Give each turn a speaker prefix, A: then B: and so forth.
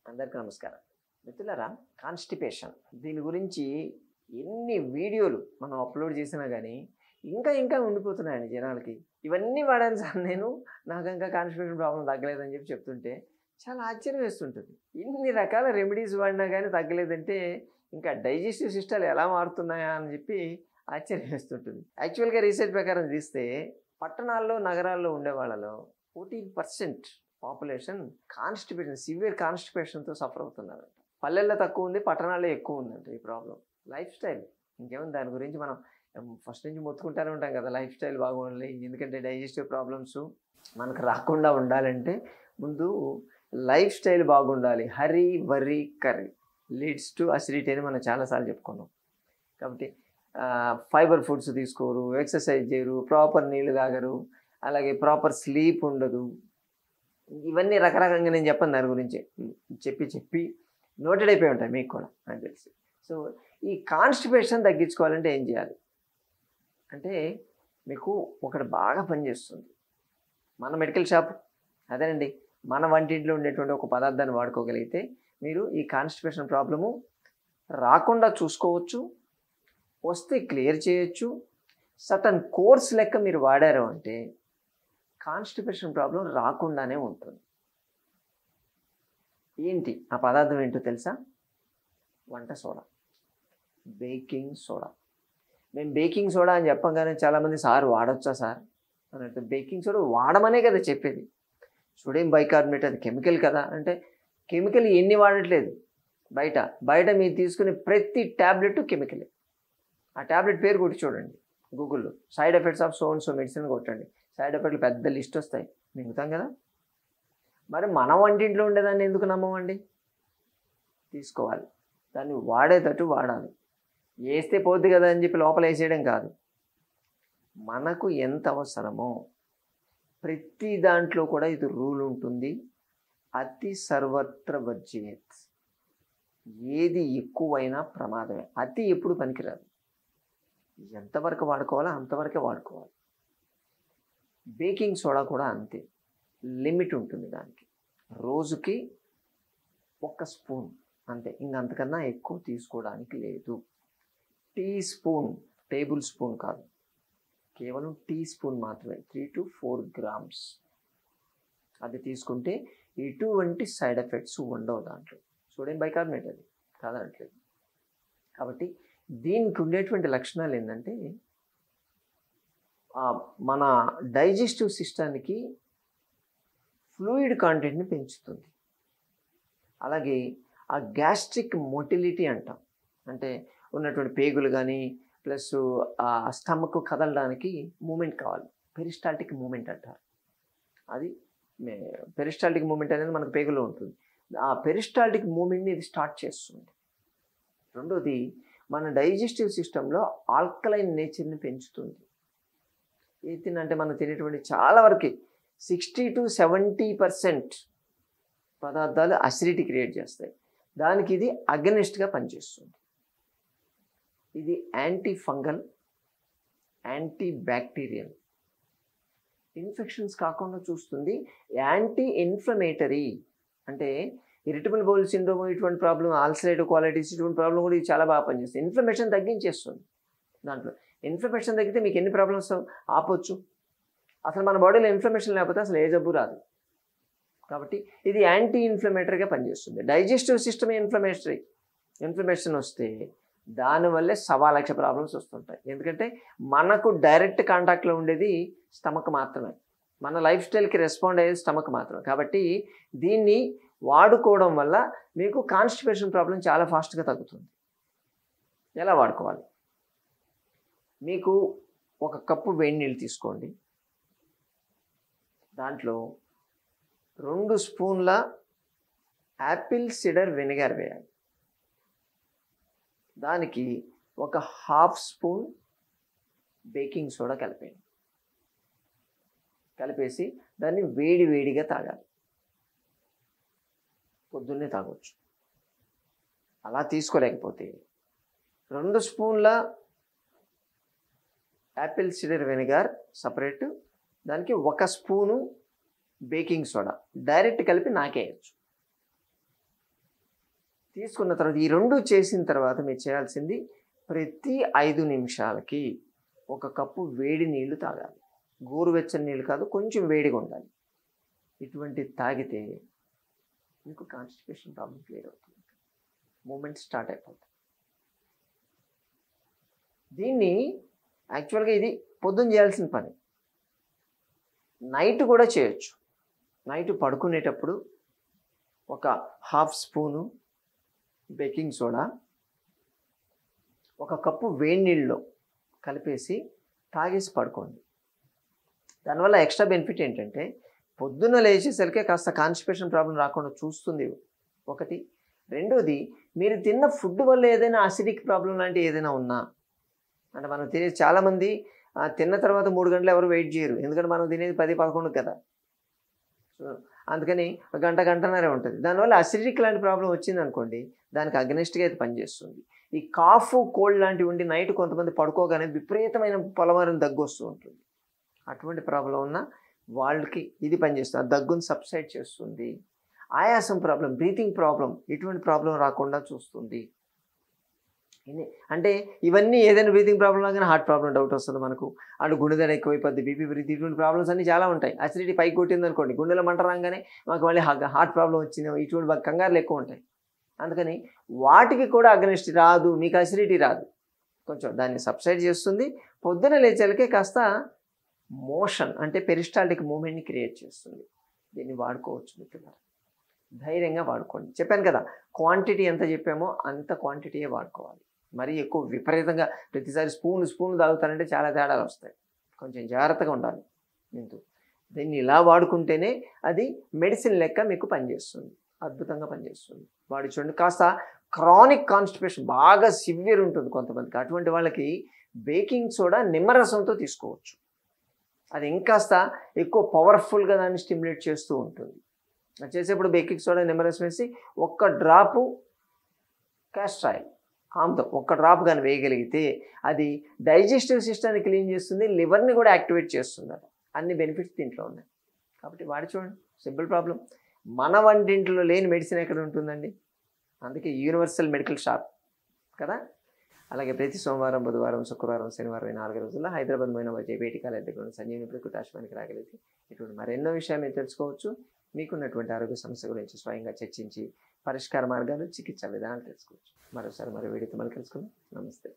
A: అందరికీ నమస్కారం. మిత్రులారా, కాన్‌స్టిపేషన్ దీని గురించి ఎన్ని వీడియోలు మనం అప్‌లోడ్ చేసినా గానీ, ఇంకా ఉండిపోతున్నాయండి జనాలకి. ఇవన్నీ వాడాను సార్ నేను. నాకింకా కాన్‌స్టిపేషన్ ప్రాబ్లమ్ తగ్గలేదని చెప్తుంటే చాలా ఆశ్చర్యం వేస్తుంటది. ఇన్ని రకాల రెమెడీస్ వాడినా గానీ తగ్గలేదంటే, ఇంకా డైజెస్టివ్ సిస్టమ్‌లు ఎలా మారుతున్నాయా అని ఆశ్చర్యం వేస్తుంటుంది. యాక్చువల్‌గా రీసెర్చ్ ప్రకారం తీస్తే పట్టణాల్లో, నగరాల్లో ఉండే వాళ్ళలో 14% పాపులేషన్ సివియర్ కాన్‌స్టిపేషన్‌తో సఫర్ అవుతున్నారు. పల్లెల్లో తక్కువ ఉంది, పట్టణాల్లో ఎక్కువ ఉందంట ఈ ప్రాబ్లమ్. లైఫ్ స్టైల్ ఇంకేముంది, దాని గురించి మనం ఫస్ట్ నుంచి మొత్తుకుంటూనే ఉంటాం కదా, లైఫ్ స్టైల్ బాగుండాలి. ఎందుకంటే డైజెస్టివ్ ప్రాబ్లమ్స్ మనకు రాకుండా ఉండాలంటే ముందు లైఫ్ స్టైల్ బాగుండాలి. Hurry worry curry leads to acidity అని మనం చాలాసార్లు చెప్పుకున్నాం. కాబట్టి ఫైబర్ ఫుడ్స్ తీసుకోరు, ఎక్సర్సైజ్ చేయరు, ప్రాపర్ నీళ్ళు తాగరు, అలాగే ప్రాపర్ స్లీప్ ఉండదు. ఇవన్నీ రకరకంగా నేను చెప్పను దాని గురించి. చెప్పి నోటెడ్ అయిపోయి ఉంటాయి మీకు కూడా నాకు తెలిసి. సో ఈ కాన్‌స్టిపేషన్ తగ్గించుకోవాలంటే ఏం చేయాలి అంటే, మీకు ఒకటి బాగా పనిచేస్తుంది. మన మెడికల్ షాప్ అదేనండి, మన వంటింట్లో ఉండేటువంటి ఒక పదార్థాన్ని వాడుకోగలిగితే మీరు ఈ కాన్‌స్టిపేషన్ ప్రాబ్లము రాకుండా చూసుకోవచ్చు, వస్తే క్లియర్ చేయొచ్చు. సర్టన్ కోర్స్ లెక్క మీరు వాడారు అంటే కాన్‌స్టిపేషన్ ప్రాబ్లం రాకుండానే ఉంటుంది. ఏంటి ఆ పదార్థం ఏంటో తెలుసా? వంట సోడా, బేకింగ్ సోడా. మేము బేకింగ్ సోడా అని చెప్పగానే చాలామంది సార్ వాడొచ్చా సార్ అని అంటే, బేకింగ్ సోడా వాడమనే కదా చెప్పేది. సోడియం బైకార్బోనేట్ అది కెమికల్ కదా అంటే, కెమికల్ ఎన్ని వాడట్లేదు. బయట మీరు తీసుకునే ప్రతి ట్యాబ్లెట్ కెమికలే. ఆ ట్యాబ్లెట్ పేరు కొట్టి చూడండి గూగుల్లో, side effects of so and so medicine కొట్టండి, సైడ్ ఎఫెక్ట్లు పెద్ద లిస్ట్ వస్తాయి, మింగుతాం కదా. మరి మన వంటింట్లో ఉండేదాన్ని ఎందుకు నమ్మమండి? తీసుకోవాలి, దాన్ని వాడేటట్టు వాడాలి. వేస్తే పోద్ది కదా అని చెప్పి లోపల వేసేయడం కాదు. మనకు ఎంత అవసరమో ప్రతి దాంట్లో కూడా ఇది రూల్ ఉంటుంది. అతి సర్వత్ర వర్జయేత్. ఏది ఎక్కువైనా ప్రమాదమే. అతి ఎప్పుడు పనికిరాదు. ఎంతవరకు వాడుకోవాలో అంతవరకే వాడుకోవాలి. బేకింగ్ సోడా కూడా అంతే, లిమిట్ ఉంటుంది దానికి. రోజుకి 1 స్పూన్ అంతే, ఇంకంతకన్నా ఎక్కువ తీసుకోవడానికి లేదు. టీ స్పూన్, టేబుల్ స్పూన్ కాదు, కేవలం టీ స్పూన్ మాత్రమే, 3 to 4 grams. అది తీసుకుంటే ఎటువంటి సైడ్ ఎఫెక్ట్స్ ఉండవు దాంట్లో. సోడియం బైకార్బోనేట్ అది కాదనట్లేదు. కాబట్టి దీనికి ఉండేటువంటి లక్షణాలు ఏంటంటే, మన డైజెస్టివ్ సిస్టానికి ఫ్లూయిడ్ కాంటెంట్ని పెంచుతుంది. అలాగే ఆ గ్యాస్ట్రిక్ మొటిలిటీ అంటాం, అంటే ఉన్నటువంటి పేగులు కానీ ప్లస్ ఆ స్టమక్ కదలడానికి మూమెంట్ కావాలి, పెరిస్టాల్టిక్ మూమెంట్ అంటారు. అది పెరిస్టాల్టిక్ మూమెంట్ అనేది మనకు పేగులో ఉంటుంది. ఆ పెరిస్టాల్టిక్ మూమెంట్ని ఇది స్టార్ట్ చేస్తుంది. రెండోది, మన డైజెస్టివ్ సిస్టంలో ఆల్కలైన్ నేచర్ని పెంచుతుంది. ఏంటంటే మనం తినేటువంటి చాలా వరకు 60 to 70% పదార్థాలు అసిడిటీ క్రియేట్ చేస్తాయి. దానికి ఇది అగనిస్ట్గా పనిచేస్తుంది. ఇది anti fungal, anti bacterial, infections కాకుండా చూస్తుంది. యాంటీ ఇన్ఫ్లమేటరీ అంటే ఇరిటబుల్ బౌల్ సిండ్రోమ్, ఇటువంటి ప్రాబ్లం, ఆల్సరేటివ్ క్వాలిటీస్, ఇటువంటి ప్రాబ్లం కూడా ఇది చాలా బాగా పనిచేస్తుంది. ఇన్ఫ్లమేషన్ తగ్గించేస్తుంది. దాంట్లో ఇన్ఫ్లమేషన్ తగ్గితే మీకు ఎన్ని ప్రాబ్లమ్స్ ఆపొచ్చు. అసలు మన బాడీలో ఇన్ఫ్లమేషన్ లేకపోతే అసలు ఏ జబ్బు రాదు. కాబట్టి ఇది యాంటీ ఇన్ఫ్లమేటరీగా పనిచేస్తుంది. డైజెస్టివ్ సిస్టమ్ ఇన్ఫ్లమేషన్ వస్తే దానివల్లే 1,00,000 ప్రాబ్లమ్స్ వస్తుంటాయి. ఎందుకంటే మనకు డైరెక్ట్ కాంటాక్ట్లో ఉండేది స్టమక్ మాత్రమే, మన లైఫ్ స్టైల్కి రెస్పాండ్ అయ్యేది స్టమక్ మాత్రమే. కాబట్టి దీన్ని వాడుకోవడం వల్ల మీకు కాన్‌స్టిపేషన్ ప్రాబ్లం చాలా ఫాస్ట్గా తగ్గుతుంది. ఎలా వాడుకోవాలి? మీకు 1 కప్పు వేడి నీళ్ళు తీసుకోండి, దాంట్లో 2 స్పూన్ల యాపిల్ సిడర్ వెనిగర్ వేయాలి. దానికి 1/2 స్పూన్ బేకింగ్ సోడా కలిపేసి దాన్ని వేడిగా తాగాలి. పొద్దున్నే తాగొచ్చు. అలా తీసుకోలేకపోతే 2 స్పూన్ల యాపిల్ సిడర్ వెనిగర్ సపరేట్, దానికి 1 స్పూను బేకింగ్ సోడా డైరెక్ట్ కలిపి నాకేయచ్చు. తీసుకున్న తర్వాత ఈ 2 చేసిన తర్వాత మీరు చేయాల్సింది ప్రతి 5 నిమిషాలకి 1 కప్పు వేడి నీళ్లు తాగాలి. గోరువెచ్చని నీళ్ళు కాదు, కొంచెం వేడిగా ఉండాలి. ఇటువంటి తాగితే మీకు కాన్స్టిపేషన్ ప్రాబ్లం క్లియర్ అవుతుంది. మూమెంట్ స్టార్ట్ అయిపోతుంది. దీన్ని యాక్చువల్గా ఇది పొద్దున్న చేయాల్సిన పని. నైట్ కూడా చేయొచ్చు. నైట్ పడుకునేటప్పుడు ఒక half spoon baking soda 1 cup వేడి నీళ్ళలో కలిపేసి తాగేసి పడుకోండి. దానివల్ల ఎక్స్ట్రా బెనిఫిట్ ఏంటంటే పొద్దున్న లేచేసరికే కాస్త కాన్స్టిపేషన్ ప్రాబ్లం రాకుండా చూస్తుంది ఒకటి. రెండోది, మీరు తిన్న ఫుడ్ వల్ల ఏదైనా అసిడిక్ ప్రాబ్లం లాంటి ఏదైనా ఉన్నా, అంటే మనం తినేది చాలామంది తిన్న తర్వాత 3 గంటలు ఎవరు వెయిట్ చేయరు. ఎందుకంటే మనం తినేది 10-11 కదా. సో అందుకని గంటన్నరే ఉంటుంది. దానివల్ల అసిడిక్ లాంటి ప్రాబ్లం వచ్చింది అనుకోండి, దానికి అగ్నెస్ట్గా అయితే పనిచేస్తుంది. ఈ కాఫ్, కోల్డ్ లాంటివి ఉండి నైట్ కొంతమంది పడుకోగానే విపరీతమైన పొలమారిన దగ్గు వస్తూ ఉంటుంది. అటువంటి ప్రాబ్లం ఉన్న వాళ్ళకి ఇది పనిచేస్తుంది. ఆ దగ్గును సబ్సైడ్ చేస్తుంది. ఆయాసం ప్రాబ్లం, బ్రీతింగ్ ప్రాబ్లం, ఇటువంటి ప్రాబ్లం రాకుండా చూస్తుంది. అంటే ఇవన్నీ ఏదైనా బ్రీతింగ్ ప్రాబ్లం లాగానే హార్ట్ ప్రాబ్లం డౌట్ వస్తుంది మనకు. అటు గుండెదడ ఎక్కువైపోద్ది, బీపీ బ్రీత్, ఇటువంటి ప్రాబ్లమ్స్ అన్నీ చాలా ఉంటాయి. అసిడిటీ పైకి కొట్టింది అనుకోండి, గుండెలో మంట రాగానే మాకు మళ్ళీ హార్ట్ ప్రాబ్లం వచ్చింది, ఇటువంటి కంగారులు ఎక్కువ ఉంటాయి. అందుకని వాటికి కూడా అగ్నెస్ట్ రాదు, మీకు అసిడిటీ రాదు, కొంచెం దాన్ని సబ్సైడ్ చేస్తుంది. పొద్దున లేచేలకే కాస్త మోషన్ అంటే పెరిస్టాల్టిక్ మూమెంట్ని క్రియేట్ చేస్తుంది. దీన్ని వాడుకోవచ్చు మిత్రులారా, ధైర్యంగా వాడుకోండి. చెప్పాను కదా, క్వాంటిటీ ఎంత చెప్పామో అంత క్వాంటిటీయే వాడుకోవాలి. మరీ ఎక్కువ విపరీతంగా ప్రతిసారి స్పూన్ తాగుతారంటే చాలా తేడాలు వస్తాయి. కొంచెం జాగ్రత్తగా ఉండాలి. దీన్ని ఇలా వాడుకుంటేనే అది మెడిసిన్ లెక్క మీకు పనిచేస్తుంది, అద్భుతంగా పనిచేస్తుంది. వాడి చూడండి, కాస్త క్రానిక్ కాన్స్టిపేషన్ బాగా సివియర్ ఉంటుంది కొంతమందికి. అటువంటి వాళ్ళకి బేకింగ్ సోడా నిమ్మరసంతో తీసుకోవచ్చు. అది ఇంకాస్త ఎక్కువ పవర్ఫుల్గా దాన్ని స్టిమ్యులేట్ చేస్తూ ఉంటుంది. అది చేసేప్పుడు బేకింగ్ సోడా, నిమ్మరసం వేసి 1 డ్రాపు క్యాస్టర్ ఆయిల్, ఆమ్లం 1 డ్రాప్ కానీ వేయగలిగితే అది డైజెస్టివ్ సిస్టమ్ని క్లీన్ చేస్తుంది, లివర్ని కూడా యాక్టివేట్ చేస్తుంది. అన్ని బెనిఫిట్స్ దీంట్లో ఉన్నాయి. కాబట్టి వాడి చూడండి, సింపుల్ ప్రాబ్లం. మన వంటింట్లో లేని మెడిసిన్ ఎక్కడ ఉంటుందండి? అందుకే యూనివర్సల్ మెడికల్ షాప్ కదా. అలాగే ప్రతి సోమవారం, బుధవారం, శుక్రవారం, శనివారం 4 రోజుల్లో హైదరాబాద్ మైన జేబీటీ కాలేజ్ దగ్గర ఉన్న సంజీవని ప్రకృతి ఆశ్రమానికి రాగలిగితే ఇటువంటి మరెన్నో విషయాలు మీరు తెలుసుకోవచ్చు. మీకున్నటువంటి ఆరోగ్య సమస్య గురించి స్వయంగా చర్చించి పరిష్కార మార్గాలు, చికిత్సా విధానాలు తెలుసుకోవచ్చు. మరోసారి మరో వీడియోతో మళ్ళీ కలుసుకుందాం. నమస్తే.